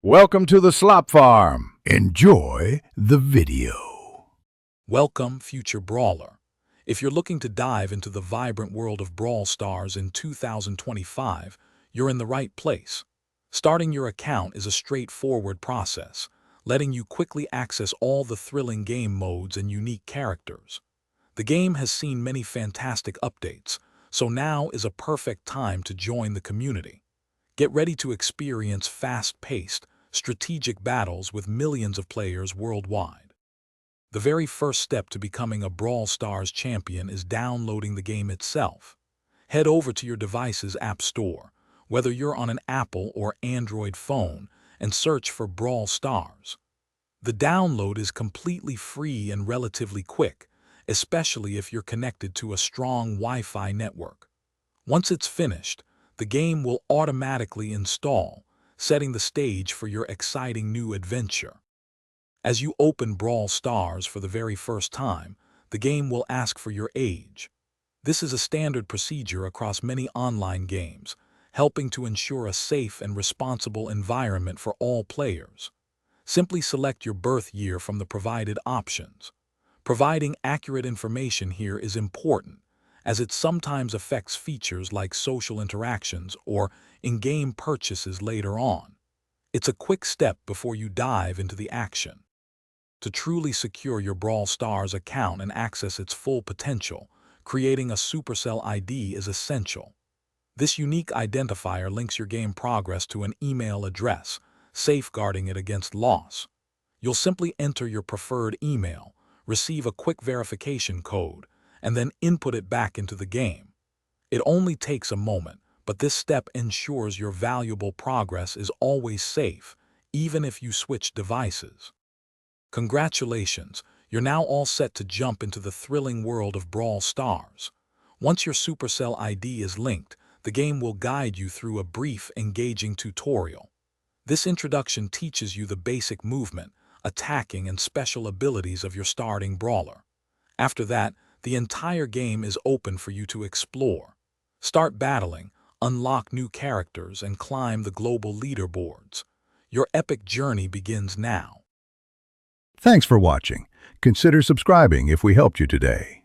Welcome to the Slop Farm. Enjoy the video. Welcome, future brawler. If you're looking to dive into the vibrant world of Brawl Stars in 2025, you're in the right place. Starting your account is a straightforward process, letting you quickly access all the thrilling game modes and unique characters. The game has seen many fantastic updates, so now is a perfect time to join the community. Get ready to experience fast-paced, strategic battles with millions of players worldwide. The very first step to becoming a Brawl Stars champion is downloading the game itself. Head over to your device's app store, whether you're on an Apple or Android phone, and search for Brawl Stars. The download is completely free and relatively quick, especially if you're connected to a strong Wi-Fi network. Once it's finished, the game will automatically install, setting the stage for your exciting new adventure. As you open Brawl Stars for the very first time, the game will ask for your age. This is a standard procedure across many online games, helping to ensure a safe and responsible environment for all players. Simply select your birth year from the provided options. Providing accurate information here is important, as it sometimes affects features like social interactions or in-game purchases later on. It's a quick step before you dive into the action. To truly secure your Brawl Stars account and access its full potential, creating a Supercell ID is essential. This unique identifier links your game progress to an email address, safeguarding it against loss. You'll simply enter your preferred email, receive a quick verification code, and then input it back into the game. It only takes a moment, but this step ensures your valuable progress is always safe, even if you switch devices. Congratulations, you're now all set to jump into the thrilling world of Brawl Stars. Once your Supercell ID is linked, the game will guide you through a brief, engaging tutorial. This introduction teaches you the basic movement, attacking, and special abilities of your starting brawler. After that, the entire game is open for you to explore. Start battling, unlock new characters, and climb the global leaderboards. Your epic journey begins now. Thanks for watching. Consider subscribing if we helped you today.